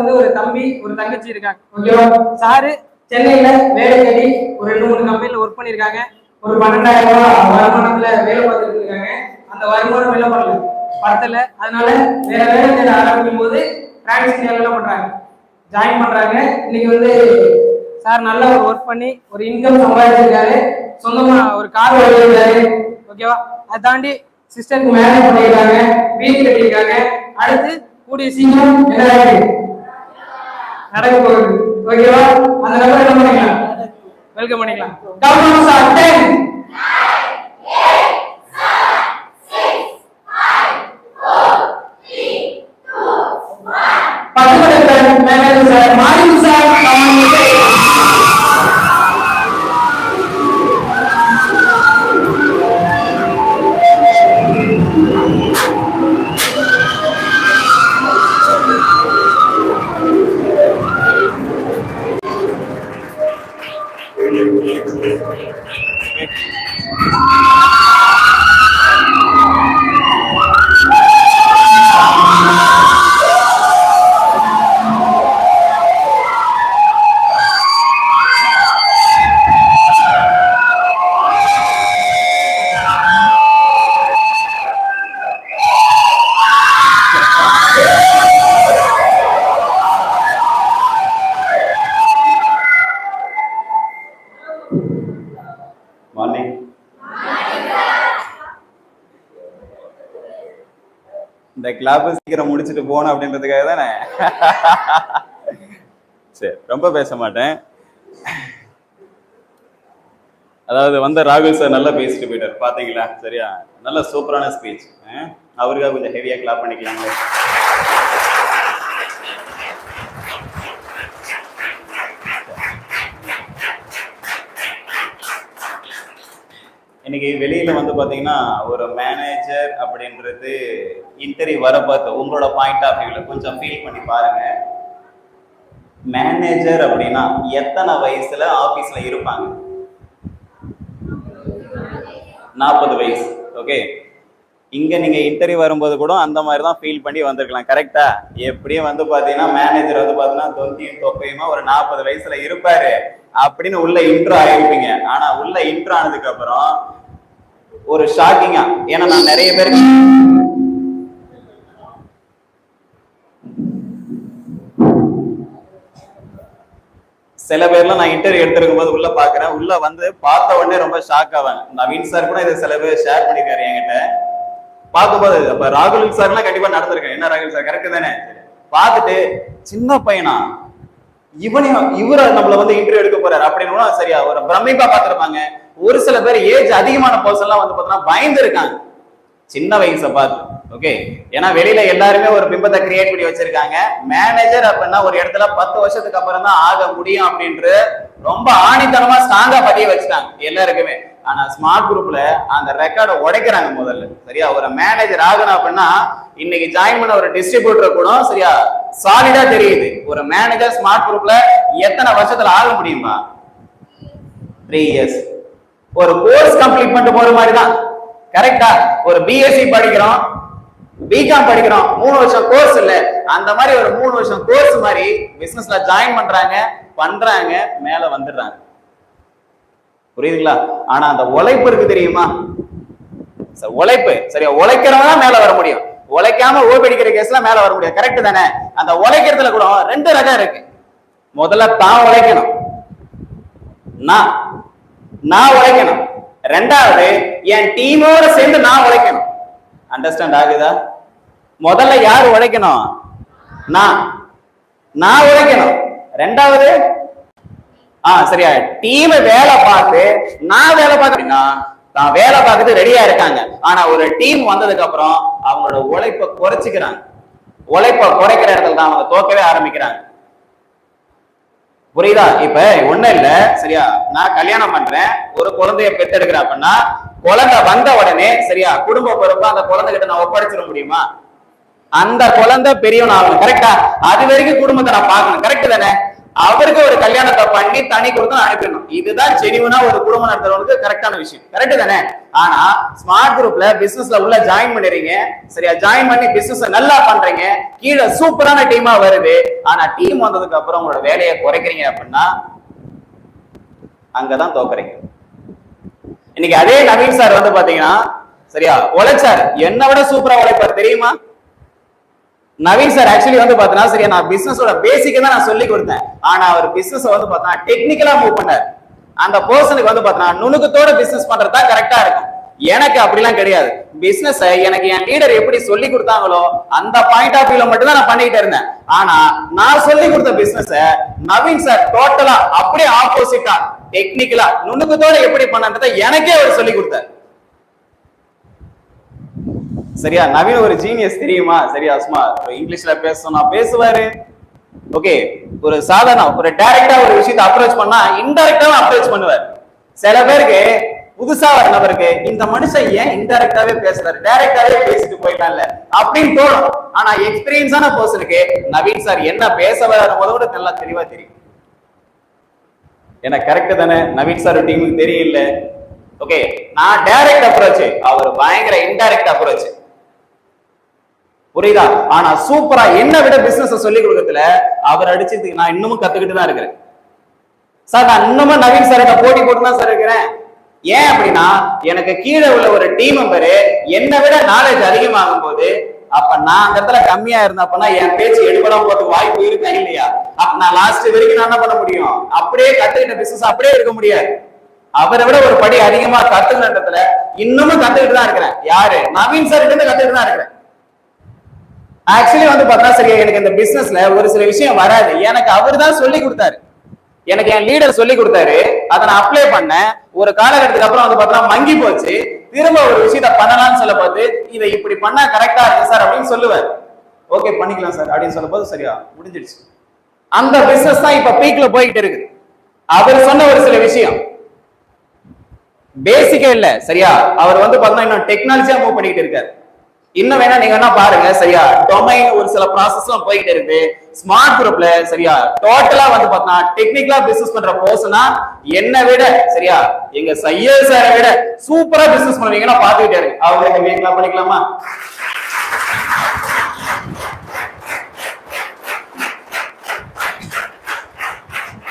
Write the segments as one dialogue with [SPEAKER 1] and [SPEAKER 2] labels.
[SPEAKER 1] வந்து ஒரு தம்பி ஒரு தங்கச்சி இருக்காங்க. ஓகேவா? சாரு சென்னையில வேலை தேடி ஒரு 2-3 கம்பெனில ஒர்க் பண்ணிருக்காங்க. ஒரு 12,000 ரூபாய் வருமானத்துல வேலை பார்த்துட்டு இருக்காங்க. அந்த வருமானம் என்ன பண்ணல, பத்தல. அதனால வேற வேலை தேட ஆரம்பிக்கும் போது டிரான்ஸ்ஜெண்டர் என்ன பண்றாங்க, ஜாயின் பண்றாங்க. இன்னைக்கு வந்து சார் நல்ல ஒரு ஒர்க் பண்ணி ஒரு இன்கம் சம்பாதிச்சிருக்காரு. சொந்தமா ஒரு கார் வாங்கியிருக்காரு. ஓகேவா? அதை தாண்டி சிஸ்டருக்கு மேரேஜ் பண்ணிருக்காங்க, வீடு கட்டியிருக்காங்க. அடுத்து கூடிய சீக்கிரம் என்ன நடக்க போகுது. ஓகேவா? அந்த நபர் என்ன பண்ணிக்கலாம், வெல்கம் பண்ணிக்கலாம். கவர்மெண்ட் சார் 10 10 மேனேஜர் சார் மாரி சார்
[SPEAKER 2] இந்த கிளாப் சீக்கிரம் முடிச்சுட்டு போகணும் அப்படின்றதுக்காக தானே. சரி, ரொம்ப பேச மாட்டேன். அதாவது வந்த ராகுல் சார் நல்லா பேசிட்டு போயிட்டார், பாத்தீங்களா? சரியா, நல்ல சூப்பரான ஸ்பீச். அவருக்காக கொஞ்சம் ஹெவியா கிளாப் பண்ணிக்கலாங்களே. இன்னைக்கு வெளியில வந்து பாத்தீங்கன்னா ஒரு மேனேஜர் அப்படின்றது இன்டர்வியூ வர பார்த்து உங்களோட பாயிண்ட் ஆஃப் வியூல கொஞ்சம் ஃபீல் பண்ணி பாருங்க. மேனேஜர் அப்படின்னா எத்தனை வயசுல ஆபீஸ்ல இருப்பாங்க? 40 வயசு. ஓகே, இங்க நீங்க இன்டர்வியூ வரும்போது கூட அந்த மாதிரி தான் ஃபீல் பண்ணி வந்திருக்கலாம். கரெக்டா? எப்படியும் வந்து பாத்தீங்கன்னா மேனேஜர் வந்து பாத்தீங்கன்னா தொந்தியும் தொப்பையுமா ஒரு 40 வயசுல இருப்பாரு அப்படின்னு உள்ள இன்ட்ரோ ஆயிருப்பீங்க. ஆனா உள்ள இன்ட்ரோ ஆனதுக்கு அப்புறம் ஒரு ஷாக்கிங்கா, ஏன்னா நான் நிறைய பேருக்கு சில பேர்லாம் நான் இன்டர்வியூ எடுத்திருக்கும் போது உள்ள பாக்குறேன், உள்ள வந்து பார்த்த உடனே ரொம்ப ஷாக் ஆவாங்க. நவீன் சார் கூட இதை சில பேர் ஷேர் பண்ணிருக்காரு என்கிட்ட. பார்க்கும்போது அப்ப ராகுல் சார்லாம் கண்டிப்பா நடந்திருக்கேன். என்ன ராகுல் சார், கரெக்ட் தானே? பார்த்துட்டு சின்ன பையனா இவரை நம்மள வந்து இன்டர்வியூ எடுக்க போறாரு அப்படின்னு சரியா ஒரு பிரமிப்பா பார்த்திருப்பாங்க. ஒரு சில பேர் ஏஜ் அதிகமான பர்சன் எல்லாம் வந்து பார்த்தீங்கன்னா பயந்து இருக்காங்க சின்ன வயசை பார்த்து. ஓகே, ஏன்னா வெளியில எல்லாருமே ஒரு பிம்பத்தை கிரியேட் பண்ணி வச்சிருக்காங்க. மேனேஜர் அப்படின்னா ஒரு இடத்துல 10 வருஷத்துக்கு அப்புறம் தான் ஆக முடியும் அப்படின்ற ரொம்ப ஆணித்தனமா ஸ்ட்ராங்கா பதிய வச்சுட்டாங்க எல்லாருக்குமே. ஆனா ஸ்மார்ட் குரூப்ல அந்த ரெக்கார்டை உடைக்கிறாங்க முதல்ல. சரியா, ஒரு மேனேஜர் ஆகணும் அப்படின்னா இன்னைக்கு ஜாயின் பண்ண ஒரு டிஸ்ட்ரிபியூட்டர் கூட சரியா சாலிடா தெரியுது ஒரு மேனேஜர் ஸ்மார்ட் குரூப்ல எத்தனை வருஷத்துல ஆக முடியுமா? 3 இயர்ஸ். ஒரு கோர்ஸ் கம்ப்ளீட் பண்ணிட்டு போற மாதிரி தான். கரெக்டா? ஒரு பிஎஸ்சி படிக்கிறோம், பிகாம் படிக்கிறோம், 3 வருஷம் கோர்ஸ் இல்ல, அந்த மாதிரி ஒரு 3 வருஷம் கோர்ஸ் மாதிரி பிசினஸ்ல ஜாயின் பண்றாங்க, மேல வந்துடுறாங்க. புரியுதுங்களா? ஆனா அந்த உழைப்பு இருக்கு தெரியுமா? உழைப்பு சரியா, உழைக்கிறவங்க மேல வர முடியும். உழைக்காம ஓபடிக்கிற கேஸ்ல மேல வர முடியும். கரெக்ட் தானே? அந்த உழைக்கிறதுல கூட 2 ரகம் இருக்கு. முதல்ல தான் உழைக்கணும், நான் உழைக்கணும். ரெண்டாவது என் டீமோட சேர்ந்து நான் உழைக்கணும். அண்டர்ஸ்டாண்ட் ஆகுதா? முதல்ல யாரு உழைக்கணும்? நான் உழைக்கணும். ரெண்டாவது சரியா டீம் வேலை பார்த்து நான் வேலை பார்க்கறேன்னா தான் வேலை பார்க்கறது ரெடியா இருக்காங்க. ஆனா ஒரு டீம் வந்ததுக்கு அப்புறம் அவங்களோட உழைப்பை குறைச்சிக்கிறாங்க. உழைப்பை குறைக்கிற இடத்துல தான் அவங்க தோக்கவே ஆரம்பிக்கிறாங்க. புரியுதா? இப்ப ஒண்ணும் இல்ல, சரியா, நான் கல்யாணம் பண்றேன், ஒரு குழந்தைய பெத்தெடுக்கிறேன் அப்படின்னா குழந்தை வந்த உடனே சரியா குடும்ப பொறுப்பா அந்த குழந்தை கிட்ட நான் ஒப்படைச்சிட முடியுமா? அந்த குழந்தை பெரியவன் ஆகணும். கரெக்டா? அது வரைக்கும் குடும்பத்தை நான் பார்க்கணும். கரெக்ட் தானே? அவருக்கு ஒரு கல்யாணத்தை பண்ணி தனி கொடுத்து அனுப்பிடணும். இதுதான் ஜெனியூனா ஒரு குடும்பம் நடத்துறவங்களுக்கு கரெக்டான விஷயம். கரெக்ட் தானே? ஆனா ஸ்மார்ட் குரூப்ல பிசினஸ்ல உள்ள ஜாயின் பண்ணிடுறீங்க, சரியா? ஜாயின் பண்ணி பிசினஸ் நல்லா பண்றீங்க, கீழே சூப்பரான டீமா வருது. ஆனா டீம் வந்ததுக்கு அப்புறம் உங்களோட வேலையை குறைக்கிறீங்க அப்படின்னா அங்கதான் தோக்குறீங்க. இன்னைக்கு அதே நவீன் சார் வந்து பாத்தீங்கன்னா சரியா உழைச்சாரு, என்ன விட சூப்பரா உழைப்பாரு தெரியுமா? நவீன் சார் ஆக்சுவலி வந்து பாத்தீங்கன்னா சரியா நான் பிசினஸோட பேசிக்க தான் நான் சொல்லி கொடுத்தேன். ஆனா அவர் பிசினஸ் வந்து பாத்தீங்கன்னா டெக்னிக்கலா மூவ் பண்ணாரு. அந்த பர்சனுக்கு வந்து பாத்தீங்கன்னா நுணுக்கத்தோட பிசினஸ் பண்றது தான் கரெக்டா இருக்கும். எனக்கு அப்படிலாம் கிடையாது. பிசினஸ் எனக்கு என் லீடர் எப்படி சொல்லி கொடுத்தாங்களோ அந்த பாயிண்ட் ஆஃப் வியூல மட்டும் தான் நான் பண்ணிட்டு இருந்தேன். ஆனா நான் சொல்லி கொடுத்த பிசினஸ் நவீன் சார் டோட்டலா அப்படியே ஆப்போசிட்டா டெக்னிக்கலா நுணுக்கத்தோட எப்படி பண்ணன்றதை எனக்கே அவர் சொல்லி கொடுத்தார். சரியா? நவீன் ஒரு ஜீனியஸ் தெரியுமா? சரியா? சும்மா இங்கிலீஷ்ல பேசணும்னா பேசுவாரு. ஓகே, ஒரு சாதாரண ஒரு டைரக்டா ஒரு விஷயத்தை அப்ரோச் பண்ணா இன்டைரக்டாவும் அப்ரோச் பண்ணுவார். சில பேருக்கு புதுசா வர நபருக்கு இந்த மனுஷன் ஏன் இன்டைரக்டாவே பேசுறாரு, டைரக்டாவே பேசிட்டு போயிடலாம்ல அப்படின்னு தோணும். ஆனா எக்ஸ்பீரியன்ஸான பர்சனுக்கு நவீன் சார் என்ன பேச வராத போதோட நல்லா தெளிவா தெரியும். எனக்கு கரெக்ட் தானே? நவீன் சார் டீமுக்கு தெரியல. ஓகே, நான் டைரக்ட் அப்ரோச், அவர் பயங்கர இன்டைரக்ட் அப்ரோச். புரியுதா? ஆனா சூப்பரா என்ன விட பிசினஸ் சொல்லி கொடுக்கறதுல அவர் அடிச்சதுக்கு நான் இன்னமும் கத்துக்கிட்டு தான் இருக்கிறேன். சார் நான் இன்னமும் நவீன் சார் போட்டி போட்டு தான் சார் இருக்கிறேன். ஏன் அப்படின்னா எனக்கு கீழே உள்ள ஒரு டீம் மெம்பரு என்னை விட நாலேஜ் அதிகமாகும் போது அப்ப நான் அந்த இடத்துல கம்மியா இருந்தப்பனா என் பேச்சு எடுபடாம போறதுக்கு வாய்ப்பு இருக்கா இல்லையா? அப்ப நான் லாஸ்ட் வரைக்கும் நான் என்ன பண்ண முடியும்? அப்படியே கத்துக்கிட்ட பிசினஸ் அப்படியே இருக்க முடியாது. அவரை விட ஒரு படி அதிகமா கத்துக்கிறதுல இன்னமும் கத்துக்கிட்டு தான் இருக்கிறேன். யாரு? நவீன் சார் கிட்ட கத்துக்கிட்டு தான் இருக்கிறேன். ஆக்சுவலி வந்து பார்த்தா சரியா எனக்கு இந்த பிசினஸ்ல ஒரு சில விஷயம் வராது. எனக்கு அவர் தான் சொல்லி கொடுத்தாரு. எனக்கு என் லீடர் சொல்லி கொடுத்தாரு. அதை நான் அப்ளை பண்ணேன். ஒரு காலகட்டத்துக்கு அப்புறம் வந்து பார்த்தா மங்கி போச்சு. திரும்ப ஒரு விஷயத்த பண்ணலாம்னு சொல்ல பார்த்து இதை இப்படி பண்ணா கரெக்டா இருக்கு சார் அப்படின்னு சொல்லுவார். ஓகே பண்ணிக்கலாம் சார் அப்படின்னு சொல்லும் போது சரியா முடிஞ்சிடுச்சு. அந்த பிசினஸ் தான் இப்ப பீக்ல போய்கிட்டு இருக்கு. அவர் சொன்ன ஒரு சில விஷயம் பேசிக்கே இல்ல, சரியா? அவர் வந்து பார்த்தா இன்னும் டெக்னாலஜியா மூவ் பண்ணிட்டு இருக்காரு. இன்னும் வேணா நீங்க என்ன பாருங்க, சரியா? டொமைன் ஒரு சில ப்ராசஸ் எல்லாம் போயிட்டு இருக்கு. ஸ்மார்ட் குரூப்ல சரியா டோட்டலா வந்து பார்த்தா டெக்னிக்கலா பிசினஸ் பண்ற பர்சனா என்ன விட சரியா எங்க சையர் சாரை விட சூப்பரா பிசினஸ் பண்ணுவீங்கன்னா பாத்துக்கிட்டே இருக்கு. அவங்க வீட்டுல பண்ணிக்கலாமா?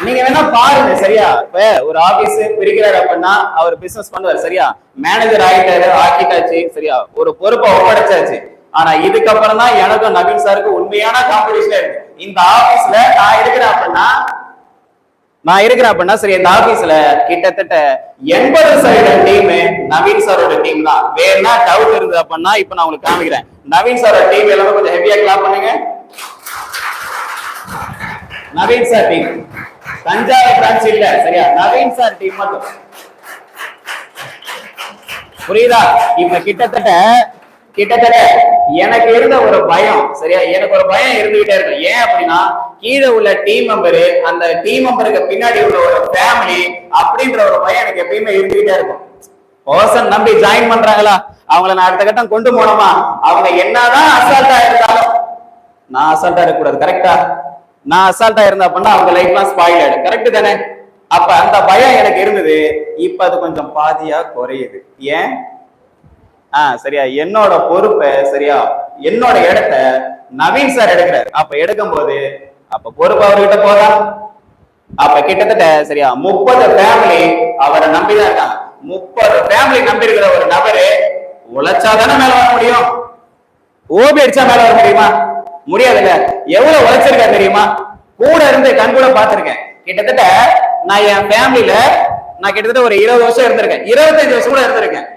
[SPEAKER 2] நீங்க வேணா பாருங்க, சரியா? இப்ப ஒரு ஆபீஸ் பிரிக்கிறாரு அப்படின்னா அவர் பிசினஸ் பண்ணுவார், சரியா? மேனேஜர் ஆகிட்டாரு, ஆக்கிட்டாச்சு, சரியா? ஒரு பொறுப்பை ஒப்படைச்சாச்சு. ஆனா இதுக்கப்புறம் தான் எனக்கும் நவீன் சாருக்கு உண்மையான காம்படிஷன் இருக்கு. இந்த ஆபீஸ்ல நான் இருக்கிறேன் அப்படின்னா சரி, இந்த ஆபீஸ்ல கிட்டத்தட்ட 80% டீம் நவீன் சாரோட டீம் தான். வேணா டவுட் இருந்தது அப்படின்னா இப்ப நான் உங்களுக்கு காமிக்கிறேன். நவீன் சாரோட டீம் எல்லாமே கொஞ்சம் ஹெவியா கிளாப் பண்ணுங்க. Naveen sir team Thanjavur branch இல்ல, சரியா? நவீன் சார் டீம் மட்டும். புரியுதா? இப்ப கிட்டத்தட்ட எனக்கு இருந்த ஒரு பயம், சரியா? எனக்கு ஒரு பயம் இருந்துகிட்டே இருக்கும். ஏன் அப்படின்னா கீழே உள்ள டீம் மெம்பரு, அந்த டீம் மெம்பருக்கு பின்னாடி உள்ள ஒரு ஃபேமிலி அப்படின்ற ஒரு பயம் எனக்கு எப்பயுமே இருந்துகிட்டே இருக்கும். பர்சன் நம்பி ஜாயின் பண்றாங்களா, அவங்கள நான் அடுத்த கட்டம் கொண்டு போனோமா, அவங்க என்னதான் அசால்ட்டா இருந்தாலும் நான் அசால்ட்டா இருக்கக்கூடாது. கரெக்டா? நான் அசால்ட்டா இருந்த அப்படின்னா அவங்க லைஃப்லாம் ஸ்பாயில் ஆயிடும். கரெக்ட் தானே? அப்ப அந்த பயம் எனக்கு இருந்தது. இப்ப அது கொஞ்சம் பாதியா குறையுது. ஏன்? சரியா, என்னோட பொறுப்பை, சரியா, என்னோட இடத்த நவீன் சார் எடுக்கிறார். அப்ப எடுக்கும் போது அப்ப பொறுப்பு அவர்கிட்ட போதா? அப்ப கிட்டத்தட்ட சரியா 30 ஃபேமிலி அவரை நம்பிதான் இருக்காங்க. 30 ஃபேமிலி நம்பி இருக்கிற ஒரு நபரு உழைச்சாதானே மேல வர முடியும். ஓபி அடிச்சா மேல வர முடியுமா? முடியாதுல்ல. எவ்வளவு உழைச்சிருக்கா தெரியுமா? கூட இருந்து கண் கூட பார்த்திருக்கேன். கிட்டத்தட்ட நான் என் ஃபேமிலியில நான் கிட்டத்தட்ட ஒரு 20 வருஷம் இருந்திருக்கேன், 25 வருஷம் கூட இருந்திருக்கேன்.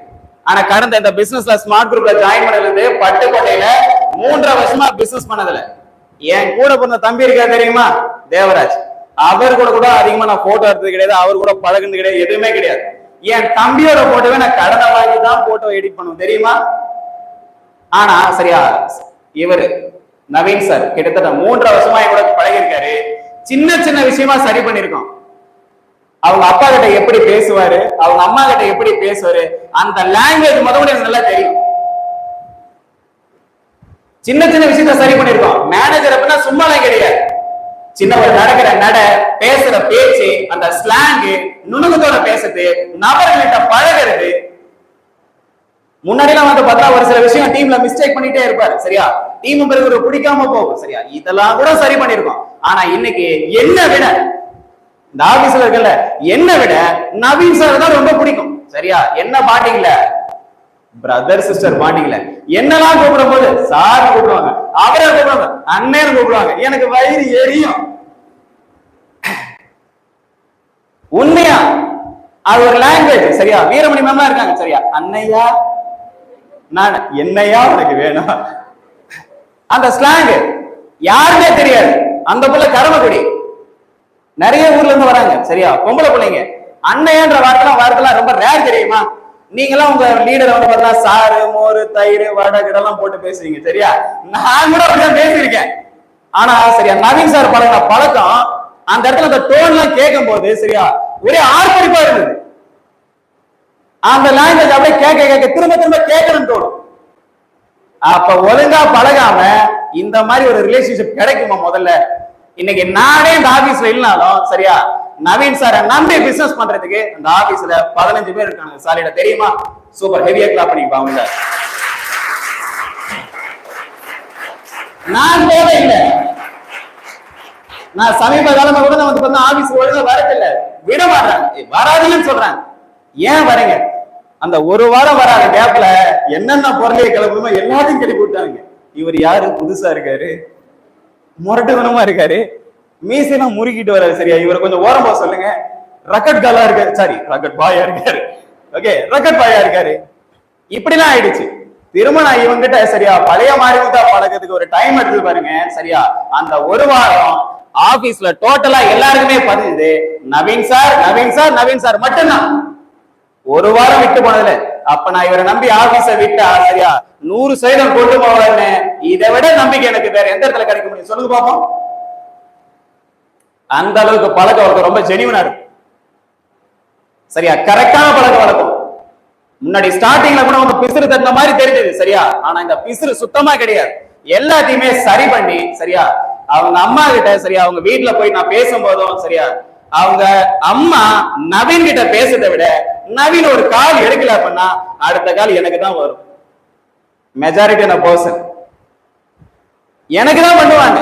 [SPEAKER 2] ஆனா கடந்த இந்த பிசினஸ்ல ஸ்மார்ட் குரூப்ல ஜாயின் பண்ணது பட்டுக்கோட்டையில 3.5 வருஷமா பிசினஸ் பண்ணதுல என் கூட பிறந்த தம்பி இருக்கா தெரியுமா? தேவராஜ். அவர் கூட அதிகமா நான் போட்டோ எடுத்தது கிடையாது, அவர் கூட பழகுனது கிடையாது, எதுவுமே கிடையாது. என் தம்பியோட போட்டோவை நான் கடனை வாங்கி தான் போட்டோ எடிட் பண்ணுவேன் தெரியுமா? ஆனா சரியா இவரு நவீன் சார் கிட்டத்தட்ட 3.5 வருஷமா என் கூட பழகிருக்காரு. சின்ன சின்ன விஷயமா சரி பண்ணிருக்கோம். அவங்க அப்பா கிட்ட எப்படி பேசுவாரு, அவங்க அம்மா கிட்ட எப்படி பேசுவாரு, அந்த லாங்குவேஜ் முதல்ல எனக்கு நல்லா தெரியும். சின்ன சின்ன விஷயத்த சரி பண்ணிருக்கோம். மேனேஜர் அப்படின்னா சும்மாலாம் கிடையாது. சின்ன ஒரு நடக்கிற நட, பேசுற பேச்சு, அந்த ஸ்லாங், நுணுக்கத்தோட பேசுறது, நபர்கள்கிட்ட பழகிறது. முன்னாடிலாம் வந்து பார்த்தா ஒரு சில விஷயம் டீம்ல மிஸ்டேக் பண்ணிட்டே இருப்பாரு, சரியா? டீம் பிறகு பிடிக்காம போகும், சரியா? இதெல்லாம் கூட சரி பண்ணிருக்கோம். ஆனா இன்னைக்கு என்ன விட இந்த ஆபீஸ்ல இருக்கல என்ன விட நவீன் சார் தான் ரொம்ப பிடிக்கும், சரியா? என்ன பாண்டிங்ல, பிரதர் சிஸ்டர் பாண்டிங்ல என்னெல்லாம் கூப்பிடும் போது சார் கூப்பிடுவாங்க, அவரை கூப்பிடுவாங்க, அண்ணன் கூப்பிடுவாங்க. எனக்கு வயிறு எரியும் உண்மையா. அது ஒரு லாங்குவேஜ், சரியா? வீரமணி மேம்லாம் இருக்காங்க, சரியா? அண்ணையா, நான் என்னையா உனக்கு வேணும், அந்த ஸ்லாங் யாருமே தெரியாது. அந்த புள்ள கரமக்குடி, நிறைய ஊர்ல இருந்து வராங்க, சரியா? பொம்பளை பிள்ளைங்க அண்ணையன்ற வார்த்தைலாம் ரொம்ப ரேர், தெரியுமா? நீங்களாம் உங்க லீடர் வந்து பார்த்தா சாரு, மோரு, தயிர், வடை இதெல்லாம் போட்டு பேசுறீங்க, சரியா? நான் கூட அப்படிதான் பேசியிருக்கேன். ஆனா சரியா, நவீன் சார் பழக்கம் அந்த இடத்துல அந்த டோன் எல்லாம் கேட்கும் போது, சரியா, ஒரே ஆர்ப்பரிப்பா இருந்தது. அந்த லாங்குவேஜ் அப்படியே கேட்க திரும்ப திரும்ப கேட்கணும்னு தோணும். அப்ப ஒழுங்கா பழகாம இந்த மாதிரி ஒரு ரிலேஷன்ஷிப் கிடைக்குமா? முதல்ல இன்னைக்கு நானே இந்த ஆபீஸ்ல இல்லனாலும், சரியா, நவீன் சாரை நம்பி பிசினஸ் பண்றதுக்கு அந்த ஆபீஸ்ல 15 பேர் இருக்காங்க. சாலிட தெரியுமா? சூப்பர், ஹெவியா கிளாப் பண்ணிப்பாங்க. நான் தேவையில்லை. நான் சமீப காலமா கூட வந்து பார்த்தா ஆபீஸ் ஒழுங்கா வரதில்லை, விட மாட்டாங்க, வராதுன்னு சொல்றாங்க. ஏன் வரீங்க? அந்த ஒரு வாரம் வராத கேப்ல என்னென்ன பொருளையை கிளம்பணுமோ எல்லாத்தையும் கிளப்பி விட்டாங்க. இவர் யாரு? புதுசா இருக்காரு, முரட்டுத்தனமா இருக்காரு, மீசையெல்லாம் முறுக்கிட்டு வராரு, சரியா? இவரை கொஞ்சம் ஓரமா சொல்லுங்க. ரக்கட் காலா இருக்காரு, சாரி ரக்கட் பாயா இருக்காரு, ஓகே, ரக்கட் பாயா இருக்காரு. இப்படிலாம் ஆயிடுச்சு. திரும்ப நான் இவங்கிட்ட, சரியா, பழைய மாறிமுத்தா பழக்கத்துக்கு ஒரு டைம் எடுத்து பாருங்க, சரியா? அந்த ஒரு வாரம் ஆபீஸ்ல டோட்டலா எல்லாருக்குமே பதிஞ்சது Naveen sir, Naveen sir, Naveen sir மட்டும்தான். ஒரு வாரம் விட்டு போனதுல அப்ப நான் இவரை நம்பி ஆபீஸ விட்டா, சரியா, 100% கொண்டு போவாருன்னு இதை விட நம்பிக்கை எனக்கு வேற எந்த இடத்துல கிடைக்க முடியும்? சொல்லுங்க பாப்போம். அந்த அளவுக்கு பழக்க வழக்கம் ரொம்ப ஜெனியூனா இருக்கும், சரியா? கரெக்டான பழக்க வழக்கம். முன்னாடி ஸ்டார்டிங்ல கூட அவங்க பிசுறு தட்டின மாதிரி தெரிஞ்சது, சரியா? ஆனா இந்த பிசுறு சுத்தமா கிடையாது. எல்லாத்தையுமே சரி பண்ணி, சரியா, அவங்க அம்மா கிட்ட, சரியா, அவங்க வீட்டுல போய் நான் பேசும்போதும், சரியா, அவங்க அம்மா நவீன் கிட்ட பேசுறதை விட நவீன் ஒரு கால் எடுக்கல அப்படின்னா அடுத்த கால் எனக்கு தான் வரும். மெஜாரிட்டி ஆன பர்சன் எனக்கு தான் பண்ணுவாங்க.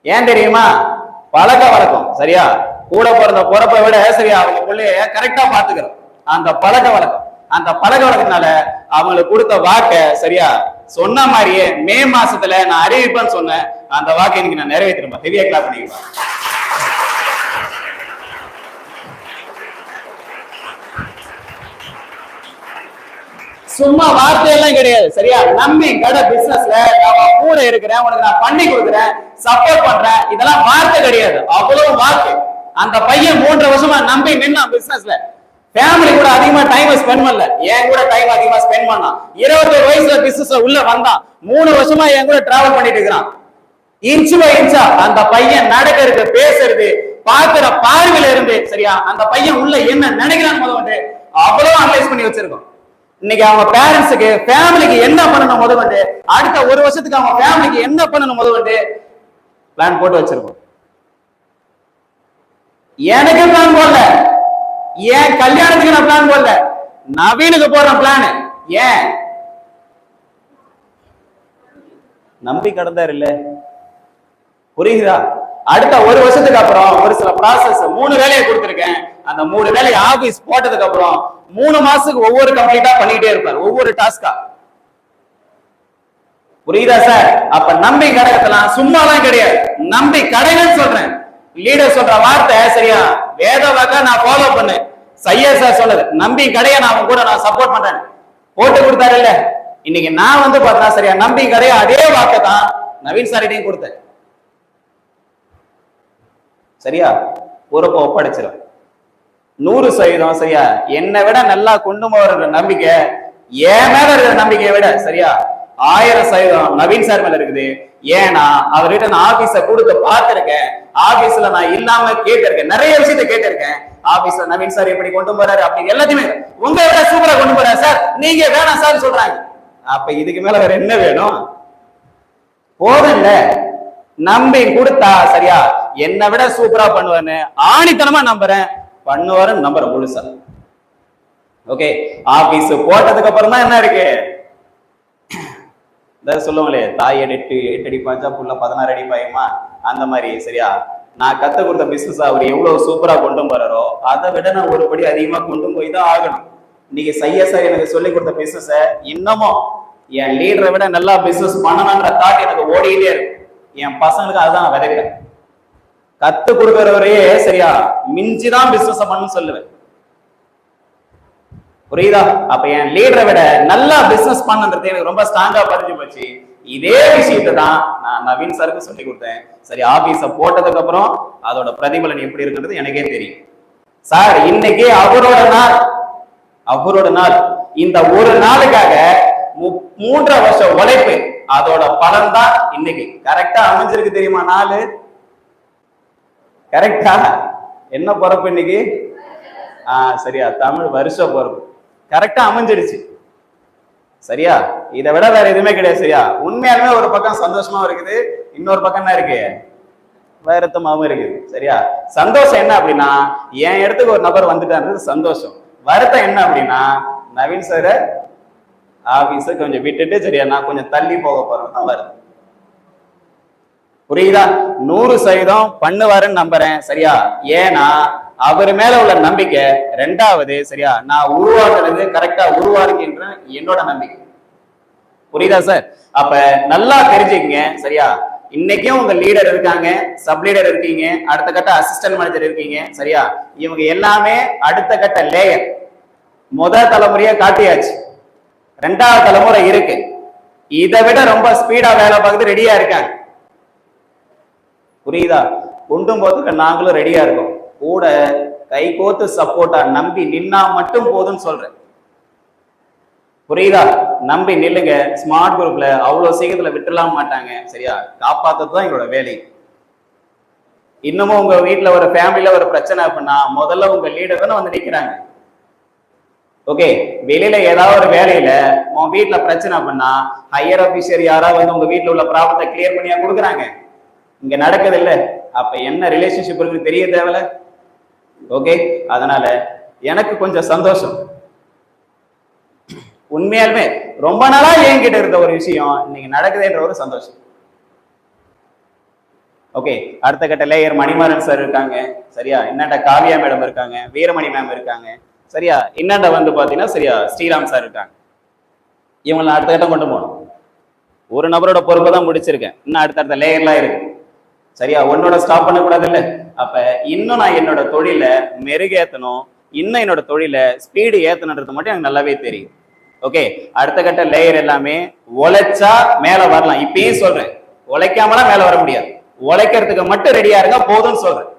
[SPEAKER 2] ஏன் தெரியுமா? பழக்க வழக்கம், சரியா? கூட பிறந்த பொறப்பை விட, சரியா, அவங்க பிள்ளைய கரெக்டா பாத்துக்கிறோம். அந்த பழக்க வழக்கம், அந்த பழக்க வழக்கத்தினால அவங்களுக்கு கொடுத்த வாக்க, சரியா, சொன்ன மாதிரியே மே மாசத்துல நான் அறிவிப்பேன்னு சொன்னேன். அந்த வாக்கை இன்னைக்கு நான் நிறைவேற்றிருப்பேன். ஹெவியா கிளாப் பண்ணிக்கலாம். சும்மா வார்த்தையெல்லாம் கிடையாது, சரியா? நம்பி கடை பிசினஸ்ல நான் கூட இருக்கிறேன், உனக்கு நான் பண்ணி கொடுக்குறேன், சப்போர்ட் பண்றேன், இதெல்லாம் வார்த்தை கிடையாது, அவ்வளவு வாக்கு. அந்த பையன் 3 வருஷமா நம்பி நின்னா பிசினஸ்ல. ஃபேமிலி கூட அதிகமா டைம் ஸ்பெண்ட் பண்ணல, என் கூட டைம் அதிகமா ஸ்பெண்ட் பண்ணான். 21 வயசுல பிசினஸ்ல உள்ள வந்தான். 3 வருஷமா என் கூட டிராவல் பண்ணிட்டு இருக்கிறான். இன்ச்சு பை இன்ச்சா அந்த பையன் நடக்கிறது, பேசுறது, பாக்குற பார்வையில இருந்து, சரியா, அந்த பையன் உள்ள என்ன நினைக்கிறான்னு முதல்ல அவ்வளவு அனலைஸ் பண்ணி வச்சிருக்கோம். இன்னைக்கு அவங்க பேரண்ட்ஸுக்கு, ஃபேமிலிக்கு என்ன பண்ணணும் முதல்ல, அடுத்த 1 வருஷத்துக்கு அவங்க ஃபேமிலிக்கு என்ன பண்ணணும் முதல்ல பிளான் போட்டு வச்சிருக்கோம். எனக்கு பிளான் போடல, ஏன் கல்யாணத்துக்கு நான் பிளான் போடல, நவீனுக்கு போடுற பிளான். ஏன்? நம்பி கடந்தாரு இல்ல, புரியுதா? அடுத்த 1 வருஷத்துக்கு அப்புறம் ஒரு சில ப்ராசஸ் 3 வேலையை கொடுத்திருக்கேன். அந்த 3 வேலையை ஆபீஸ் போட்டதுக்கு அப்புறம் 3 மாசத்துக்கு ஒவ்வொரு கம்ப்ளீட்டா பண்ணிட்டே இருப்பார், ஒவ்வொரு டாஸ்கா. புரியுதா சார்? அப்ப நம்பி கடகத்தலாம் சும்மாலாம் கிடையாது, நம்பி கடைன்னு சொல்றேன். லீடர் சொல்ற வார்த்தை, சரியா, வேத வாக்கா நான் ஃபாலோ பண்ணேன். சையர் சார் சொன்னது, நம்பி கடைய நான் கூட நான் சப்போர்ட் பண்றேன், போட்டு கொடுத்தாரு இல்ல. இன்னைக்கு நான் வந்து பார்த்தா, சரியா, நம்பி கடைய அதே வாக்கை தான் நவீன் சாரிட்டையும் கொடுத்தேன். சரியா, பொறுப்பை ஒப்படைச்சிடும் 100%. சரியா, என்னை விட நல்லா கொண்டு போற நம்பிக்கை, என் மேல இருக்கிற நம்பிக்கையை விட, சரியா, 1000% நவீன் சார் மேல இருக்குது. ஏன்னா அவர்கிட்ட நான் ஆபீஸ கொடுத்து பார்த்திருக்கேன், ஆபீஸ்ல நான் இல்லாம கேட்டிருக்கேன், நிறைய விஷயத்த கேட்டிருக்கேன். ஆபீஸ்ல நவீன் சார் எப்படி கொண்டு போறாரு அப்படி எல்லாத்தையுமே உங்க விட சூப்பரா கொண்டு போறாரு சார், நீங்க வேணாம் சார் சொல்றாங்க. அப்ப இதுக்கு மேல வேற என்ன வேணும்? போதும் இல்ல, நம்பி கொடுத்தா சரியா என்னை விட சூப்பரா பண்ணுவான்னு ஆணித்தனமா நம்புறேன், பண்ணுவாருன்னு நம்புறேன் முழுசா. ஓகே, ஆபீஸ் போட்டதுக்கு அப்புறம் தான் என்ன இருக்கு சொல்லுவாங்களே, தாய் 8 அடி பாய்ச்சா புள்ள 16 அடி பாயுமா, அந்த மாதிரி சரியா. நான் கத்து கொடுத்த பிசினஸ் அவர் எவ்வளவு சூப்பரா கொண்டு போறாரோ அதை விட நான் ஒரு படி அதிகமா கொண்டு போய் தான் ஆகணும். இன்னைக்கு சார் எனக்கு சொல்லி கொடுத்த பிசினஸ இன்னமும் என் லீடரை விட நல்லா பிசினஸ் பண்ணணும்ன்ற தாட் எனக்கு ஓடிக்கிட்டே இருக்கு. என் பசங்களுக்கு அதுதான் நான் விதைக்கிறேன். கத்து கொடுக்கிறவரையே சரியா மிஞ்சிதான் பிசினஸ் பண்ணணும்னு சொல்லுவேன். புரியுதா? அப்ப என் லீடரை விட நல்லா பிசினஸ் பண்ணுன்றது எனக்கு ரொம்ப ஸ்ட்ராங்கா பதிஞ்சு போச்சு. இதே விஷயத்தை தான் நான் நவீன் சாருக்கு சொல்லி கொடுத்தேன். சரி, ஆபீஸ போட்டதுக்கு அப்புறம் அதோட பிரதிபலன் எப்படி இருக்குன்றது எனக்கே தெரியும். சார் இன்னைக்கு அவரோட நாள் இந்த ஒரு நாளுக்காக 3 வருஷம் உழைப்பு, அதோட பலன் தான் இன்னைக்கு கரெக்டா அமைஞ்சிருக்கு. தெரியுமா? நாலு கரெக்டா என்ன பொறுப்பு இன்னைக்கு? சரியா, தமிழ் வருஷ பொறுப்பு கரெக்டா அமைஞ்சிடுச்சு. சரியா, இதை விட வேற எதுவுமே கிடையாது. சரியா, உண்மையாலுமே ஒரு பக்கம் சந்தோஷமா இருக்குது, இன்னொரு பக்கம் என்ன இருக்கு, வருத்தமாவும் இருக்குது. சரியா, சந்தோஷம் என்ன அப்படின்னா என் இடத்துக்கு ஒரு நபர் வந்துட்டான்றது சந்தோஷம். வருத்தம் என்ன அப்படின்னா நவீன் சார் ஆபீஸ கொஞ்சம் விட்டுட்டு சரியா நான் கொஞ்சம் தள்ளி போக போறேன் தான் வருது. புரியுதா? 100% பண்ணுவாருன்னு நம்புறேன். சரியா, ஏன்னா அவர் மேல உள்ள நம்பிக்கை. 2வது சரியா, நான் உருவாக்குறது கரெக்டா உருவாக்குன்ற என்னோட நம்பிக்கை. புரியுதா சார்? அப்ப நல்லா தெரிஞ்சுக்கங்க. சரியா, இன்னைக்கும் உங்க லீடர் இருக்காங்க, சப் லீடர் இருக்கீங்க, அடுத்த கட்ட அசிஸ்டன்ட் மேனேஜர் இருக்கீங்க. சரியா, இவங்க எல்லாமே அடுத்த கட்ட லேயர். முதல் தலைமுறையா காட்டியாச்சு, 2வது தலைமுறை இருக்கு. இதை விட ரொம்ப ஸ்பீடா வேலை பார்க்கறது ரெடியா இருக்காங்க. புரியுதா? கொண்டும் போதுக்கு நாங்களும் ரெடியா இருக்கோம். கூட கை கோத்து சப்போர்ட்டா நம்பி நின்னா மட்டும் போதும்னு சொல்றேன். புரியுதா? நம்பி நில்லுங்க. ஸ்மார்ட் குரூப்ல அவ்வளவு சீக்கிரத்துல விட்டுலாம் மாட்டாங்க. சரியா, காப்பாத்துறதுதான் எங்களோட வேலை. இன்னமும் உங்க வீட்டுல ஒரு ஃபேமிலியில ஒரு பிரச்சனை அப்படின்னா முதல்ல உங்க லீடர் தானே வந்து நிக்கிறாங்க. ஓகே, வெளியில ஏதாவது ஒரு வேலையில உன் வீட்டுல பிரச்சனை அப்படின்னா ஹையர் ஆபீசர் யாராவது வந்து உங்க வீட்டுல உள்ள ப்ராப்ளத்தை கிளியர் பண்ணியா கொடுக்குறாங்க. இங்க நடக்குது இல்ல, அப்ப என்ன ரிலேஷன்ஷிப் இருக்கு தெரிய தேவையில்ல. ஓகே, அதனால எனக்கு கொஞ்சம் சந்தோஷம். உண்மையாலுமே ரொம்ப நாளா என்கிட்ட இருந்த ஒரு விஷயம் இன்னைக்கு நடக்குதுன்ற ஒரு சந்தோஷம். ஓகே, அடுத்த கட்ட லேயர் மணிமாறன் சார் இருக்காங்க. சரியா, என்னண்ட காவியா மேடம் இருக்காங்க, வீரமணி மேம் இருக்காங்க. சரியா, என்னண்ட வந்து பாத்தீங்கன்னா சரியா ஸ்ரீராம் சார் இருக்காங்க. இவங்களை அடுத்த கட்டம் கொண்டு போகணும். ஒரு நபரோட பொறுப்பை தான் முடிச்சிருக்கேன், இன்னும் அடுத்தடுத்த லேயர்லாம் இருக்கு. சரியா, உன்னோட ஸ்டாப் பண்ணக்கூடாது இல்ல. அப்ப இன்னும் நான் என்னோட தொழில மெருகேத்தணும், இன்னும் என்னோட தொழில ஸ்பீடு ஏத்தணுன்றது மட்டும் எனக்கு நல்லாவே தெரியும். ஓகே, அடுத்த கட்ட லேயர் எல்லாமே உழைச்சா மேல வரலாம். இப்பயும் சொல்றேன், உழைக்காமலாம் மேல வர முடியாது. உழைக்கிறதுக்கு மட்டும் ரெடியா இருங்க போதும்னு சொல்றேன்.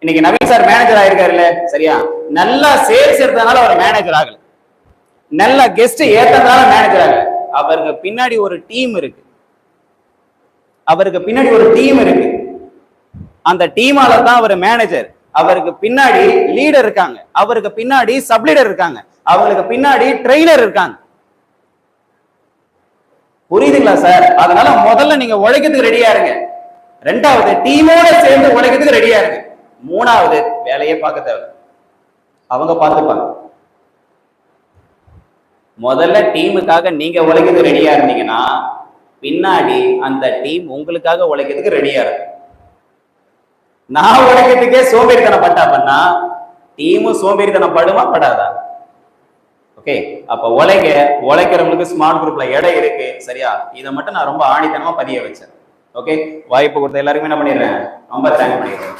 [SPEAKER 2] இன்னைக்கு நவீன் சார் மேனேஜர் ஆயிருக்காருல்ல. சரியா, நல்லா சேல்ஸ் எடுத்ததுனால அவர் மேனேஜர் ஆகல, நல்ல கெஸ்ட் ஏத்ததுனால மேனேஜர் ஆகல. அவருக்கு பின்னாடி ஒரு டீம் இருக்கு. அந்த டீமால தான் அவர் மேனேஜர். அவருக்கு பின்னாடி லீடர் இருக்காங்க, அவருக்கு பின்னாடி சப் லீடர் இருக்காங்க, அவங்களுக்கு பின்னாடி ட்ரெயினர் இருக்காங்க. புரியுதுங்களா சார்? அதனால முதல்ல நீங்க உழைக்கிறதுக்கு ரெடியா இருங்க. 2வது டீமோட சேர்ந்து உழைக்கிறதுக்கு ரெடியா இருங்க. 3வது வேலையே பார்க்க தேவை, அவங்க பார்த்துப்பாங்க. முதல்ல டீமுக்காக நீங்க உழைக்கிறதுக்கு ரெடியா இருந்தீங்கன்னா பின்னாடி அந்த டீம் உங்களுக்காக உழைக்கிறதுக்கு ரெடியா இருக்கு. நான் உழைக்கிறதுக்கே சோம்பேறித்தனம் பட்டா பண்ணா டீமும் சோம்பேறித்தனம் படுமா படாதா? ஓகே, அப்ப உழைக்கிறவங்களுக்கு ஸ்மார்ட் குரூப்ல இடம் இருக்கு. சரியா, இதை மட்டும் நான் ரொம்ப ஆணித்தனமா பதிய வச்சேன். ஓகே, வாய்ப்பு கொடுத்த எல்லாருமே என்ன பண்ணிடுறேன், ரொம்ப தேங்க் பண்ணிடுறேன்.